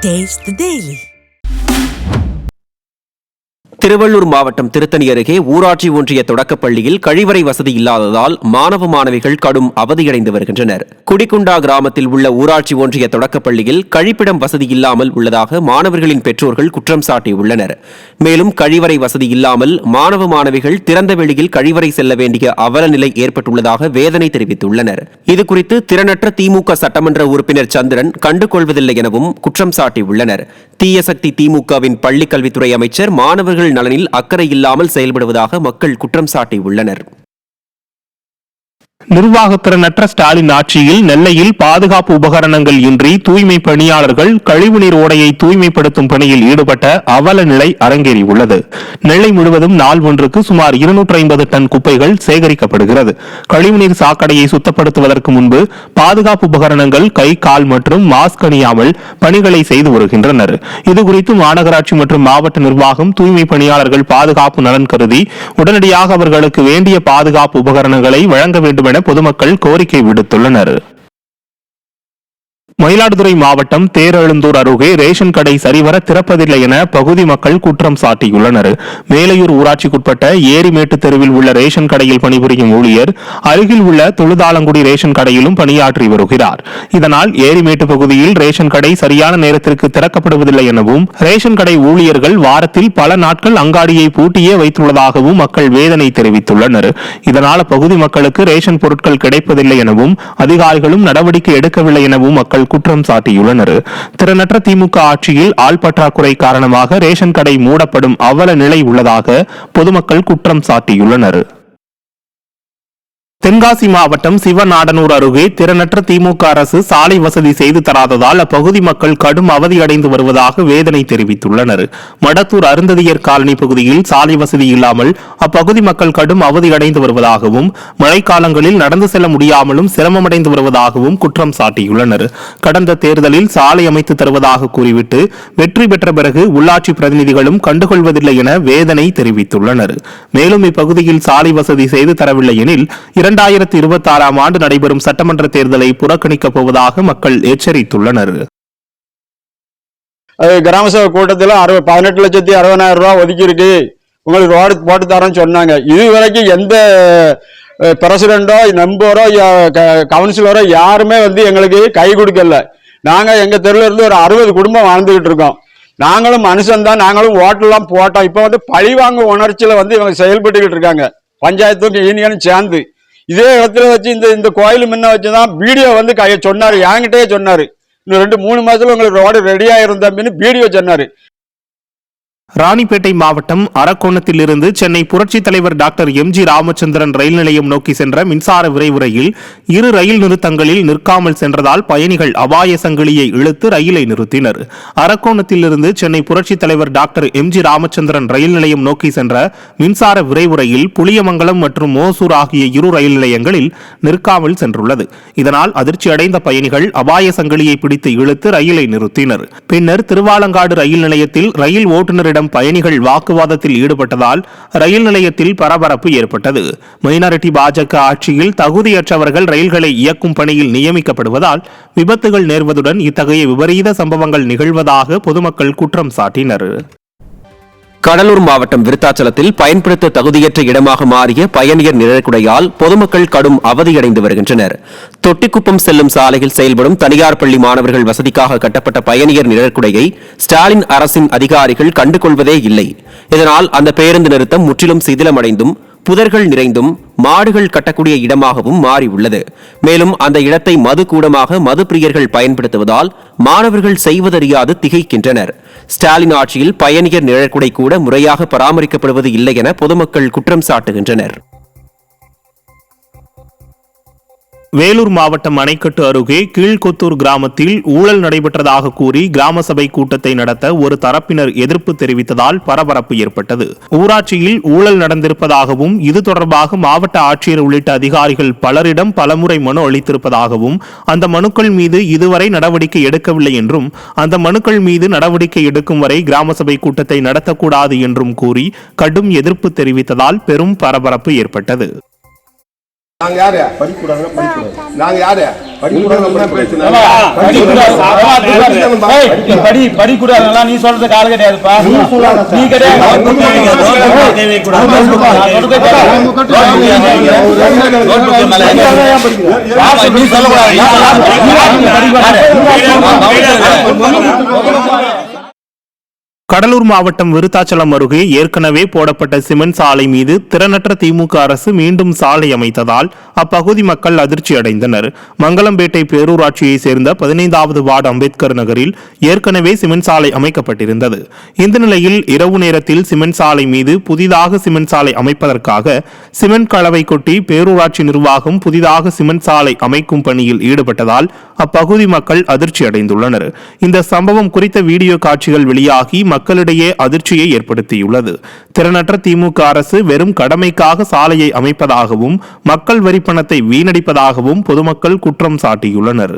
Taste the Daily. Tiruvallur மாவட்டம் திருத்தணி அருகே ஊராட்சி ஒன்றிய தொடக்கப்பள்ளியில் கழிவறை வசதி இல்லாததால் மாணவ மாணவிகள் கடும் அவதியடைந்து வருகின்றனர். குடிக்குண்டா கிராமத்தில் உள்ள ஊராட்சி ஒன்றிய தொடக்கப்பள்ளியில் கழிப்பிடம் வசதி இல்லாமல் உள்ளதாக மாணவர்களின் பெற்றோர்கள் குற்றம் சாட்டியுள்ளனர். மேலும் கழிவறை வசதி இல்லாமல் மாணவ மாணவிகள் திறந்த வெளியில் கழிவறை செல்ல வேண்டிய அவல நிலை ஏற்பட்டுள்ளதாக வேதனை தெரிவித்துள்ளனர். இதுகுறித்து திறனற்ற திமுக சட்டமன்ற உறுப்பினர் சந்திரன் கண்டுகொள்வதில்லை எனவும் குற்றம் சாட்டியுள்ளனர். தீய சக்தி திமுகவின் பள்ளிக்கல்வித்துறை அமைச்சர் மாணவர்கள் நலனில் அக்கறை இல்லாமல் செயல்படுவதாக மக்கள் குற்றம் சாட்டியுள்ளனர். நிர்வாகத்திறனற்ற ஸ்டாலின் ஆட்சியில் நெல்லையில் பாதுகாப்பு உபகரணங்கள் இன்றி தூய்மை பணியாளர்கள் கழிவுநீர் ஓடையை தூய்மைப்படுத்தும் பணியில் ஈடுபட்ட அவல நிலை அரங்கேறியுள்ளது. நெல்லை முழுவதும் நாள் ஒன்றுக்கு சுமார் 250 டன் குப்பைகள் சேகரிக்கப்படுகிறது. கழிவுநீர் சாக்கடையை சுத்தப்படுத்துவதற்கு முன்பு பாதுகாப்பு உபகரணங்கள் கை கால் மற்றும் மாஸ்க் அணியாமல் பணிகளை செய்து வருகின்றனர். இதுகுறித்து மாநகராட்சி மற்றும் மாவட்ட நிர்வாகம் தூய்மை பணியாளர்கள் பாதுகாப்பு நலன் கருதி உடனடியாக அவர்களுக்கு வேண்டிய பாதுகாப்பு உபகரணங்களை வழங்க வேண்டும் என பொதுமக்கள் கோரிக்கை விடுத்துள்ளனர். மயிலாடுதுறை மாவட்டம் தேரெழுந்தூர் அருகே ரேஷன் கடை சரிவர திறப்பதில்லை என பகுதி மக்கள் குற்றம் சாட்டியுள்ளனர். மேலையூர் ஊராட்சிக்குட்பட்ட ஏரிமேட்டு தெருவில் உள்ள ரேஷன் கடையில் பணிபுரியும் ஊழியர் அருகில் உள்ள தொழுதாலங்குடி ரேஷன் கடையிலும் பணியாற்றி வருகிறார். இதனால் ஏரிமேட்டு பகுதியில் ரேஷன் கடை சரியான நேரத்திற்கு திறக்கப்படுவதில்லை எனவும் ரேஷன் கடை ஊழியர்கள் வாரத்தில் பல நாட்கள் அங்காடியை பூட்டியே வைத்துள்ளதாகவும் மக்கள் வேதனை தெரிவித்துள்ளனர். இதனால் பகுதி மக்களுக்கு ரேஷன் பொருட்கள் கிடைப்பதில்லை எனவும் அதிகாரிகளும் நடவடிக்கை எடுக்கவில்லை எனவும் மக்கள் குற்றம் சாட்டியுள்ளனர். திறனற்ற திமுக ஆட்சியில் ஆள் பற்றாக்குறை காரணமாக ரேஷன் கடை மூடப்படும் அவல நிலை உள்ளதாக பொதுமக்கள் குற்றம் சாட்டியுள்ளனர். தென்காசி மாவட்டம் சிவநாடனூர் அருகே திறனற்ற திமுக அரசு சாலை வசதி செய்து தராததால் அப்பகுதி மக்கள் கடும் அவதியடைந்து வருவதாக வேதனை தெரிவித்துள்ளனர். மடத்தூர் அருந்ததியர் காலனி பகுதியில் சாலை வசதி இல்லாமல் அப்பகுதி மக்கள் கடும் அவதியடைந்து வருவதாகவும் மழைக்காலங்களில் நடந்து செல்ல முடியாமலும் சிரமமடைந்து வருவதாகவும் குற்றம் சாட்டியுள்ளனர். கடந்த தேர்தலில் சாலை அமைத்து தருவதாக கூறிவிட்டு வெற்றி பெற்ற பிறகு உள்ளாட்சி பிரதிநிதிகளும் கண்டுகொள்வதில்லை என வேதனை தெரிவித்துள்ளனர். மேலும் இப்பகுதியில் சாலை வசதி செய்து தரவில்லை எனில் 2026 ஆண்டு நடைபெறும் சட்டமன்ற தேர்தலை புறக்கணிக்கப் போவதாக மக்கள் எச்சரித்துள்ளனர். கிராம சபை கூட்டத்தில் 18,60,000 ரூபாய் ஒதுக்கி இருக்கு, உங்களுக்கு ரோடு போட்டு தரோன்னு சொன்னாங்க. இதுவரைக்கும் எந்த பிரசிடண்டோ மெம்பரோ கவுன்சிலரோ யாருமே எங்களுக்கு கை கொடுக்கல. நாங்க எங்க தெருவில் இருந்து ஒரு 60 குடும்பம் வாழ்ந்துகிட்டு இருக்கோம். நாங்களும் மனுஷன் தான், நாங்களும் ஓட்டெல்லாம் போட்டோம். இப்ப பழிவாங்க உணர்ச்சியில இவங்க செயல்பட்டுக்கிட்டு இருக்காங்க. பஞ்சாயத்தும் யூனியனும் சேர்ந்து இதே இடத்துல வச்சு இந்த கோயில் முன்ன வச்சுதான் வீடியோ சொன்னாரு, என்கிட்டே சொன்னாரு, இன்னும் 2-3 மாசத்துல உங்களுக்கு ரோடு ரெடியா இருந்தான்னு வீடியோ சொன்னாரு. ராணிப்பேட்டை மாவட்டம் அரக்கோணத்தில் இருந்து சென்னை புரட்சித் தலைவர் டாக்டர் எம்.ஜி. ராமச்சந்திரன் ரயில் நிலையம் நோக்கி சென்ற மின்சார விரைவு ரயில் 2 ரயில் நிறுத்தங்களில் நிற்காமல் சென்றதால் பயணிகள் அபாய சங்கிலியை இழுத்து ரயிலை நிறுத்தினர். அரக்கோணத்தில் இருந்து சென்னை புரட்சித் தலைவர் டாக்டர் எம்.ஜி. ராமச்சந்திரன் ரயில் நிலையம் நோக்கி சென்ற மின்சார விரைவு ரயில் புளியமங்கலம் மற்றும் மோசூர் ஆகிய 2 ரயில் நிலையங்களில் நிற்காமல் சென்றுள்ளது. இதனால் அதிர்ச்சி அடைந்த பயணிகள் அபாய சங்கிலியை பிடித்து இழுத்து ரயிலை நிறுத்தினர். பின்னர் திருவாலங்காடு ரயில் நிலையத்தில் ரயில் ஓட்டுநரிடம் பயணிகள் வாக்குவாதத்தில் ஈடுபட்டதால் ரயில் நிலையத்தில் பரபரப்பு ஏற்பட்டது. மைனாரிட்டி பாஜக ஆட்சியில் தகுதியற்றவர்கள் ரயில்களை இயக்கும் பணியில் நியமிக்கப்படுவதால் விபத்துகள் நேர்வதுடன் இத்தகைய விபரீத சம்பவங்கள் நிகழ்வதாக பொதுமக்கள் குற்றம் சாட்டினர். கடலூர் மாவட்டம் விருத்தாச்சலத்தில் பயன்படுத்த தகுதியற்ற இடமாக மாறிய பயணியர் நிழற்குடையால் பொதுமக்கள் கடும் அவதியடைந்து வருகின்றனர். தொட்டிக்குப்பம் செல்லும் சாலையில் செயல்படும் தனியார் பள்ளி மாணவர்கள் வசதிக்காக கட்டப்பட்ட பயணியர் நிழற்குடையை ஸ்டாலின் அரசின் அதிகாரிகள் கண்டுகொள்வதே இல்லை. இதனால் அந்த பேருந்து நிறுத்தம் முற்றிலும் சிதிலமடைந்தும் புதர்கள் நிறைந்தும் மாடுகள் கட்டக்கூடிய இடமாகவும் மாறியுள்ளது. மேலும் அந்த இடத்தை மது கூடமாக மது பிரியர்கள் பயன்படுத்துவதால் மாணவர்கள் செய்வதறியாது திகைக்கின்றனர். ஸ்டாலின் ஆட்சியில் பயணியர் நிழற்குடை கூட முறையாக பராமரிக்கப்படுவது இல்லை என பொதுமக்கள் குற்றம் சாட்டுகின்றனர். வேலூர் மாவட்டம் அணைக்கட்டு அருகே கீழ்கொத்தூர் கிராமத்தில் ஊழல் நடைபெற்றதாக கூறி கிராம சபை கூட்டத்தை நடத்த ஒரு தரப்பினர் எதிர்ப்பு தெரிவித்ததால் பரபரப்பு ஏற்பட்டது. ஊராட்சியில் ஊழல் நடந்திருப்பதாகவும் இது தொடர்பாக மாவட்ட ஆட்சியர் உள்ளிட்ட அதிகாரிகள் பலரிடம் பலமுறை மனு அளித்திருப்பதாகவும் அந்த மனுக்கள் மீது இதுவரை நடவடிக்கை எடுக்கவில்லை என்றும் அந்த மனுக்கள் மீது நடவடிக்கை எடுக்கும் வரை கிராம சபை கூட்டத்தை நடத்தக்கூடாது என்றும் கூறி கடும் எதிர்ப்பு தெரிவித்ததால் பெரும் பரபரப்பு ஏற்பட்டது. நாங்க யாரு படிக்கூடாது நாங்க யாரு படிக்கூடாது நீ சொல்றது கால கிடையாதுப்பா நீ கடலூர் மாவட்டம் விருத்தாச்சலம் அருகே ஏற்கனவே போடப்பட்ட சிமெண்ட் சாலை மீது திறனற்ற திமுக அரசு மீண்டும் சாலை அமைத்ததால் அப்பகுதி மக்கள் அதிர்ச்சி அடைந்தனர். மங்களம்பேட்டை பேரூராட்சியை சேர்ந்த 15வது வார்டு அம்பேத்கர் நகரில் ஏற்கனவே சிமெண்ட் சாலை அமைக்கப்பட்டிருந்தது. இந்த நிலையில் இரவு நேரத்தில் சிமெண்ட் சாலை மீது புதிதாக சிமெண்ட் சாலை அமைப்பதற்காக சிமெண்ட் கலவை கொட்டி பேரூராட்சி நிர்வாகம் புதிதாக சிமெண்ட் சாலை அமைக்கும் பணியில் ஈடுபட்டதால் அப்பகுதி மக்கள் அதிர்ச்சி அடைந்துள்ளனர். இந்த சம்பவம் குறித்த வீடியோ காட்சிகள் வெளியாகி மக்களிடையே அதிர்ச்சியை ஏற்படுத்தியுள்ளது. திறனற்ற திமுக அரசு வெறும் கடமைக்காக சாலையை அமைப்பதாகவும் மக்கள் வரி பணத்தை வீணடிப்பதாகவும் பொதுமக்கள் குற்றம் சாட்டியுள்ளனர்.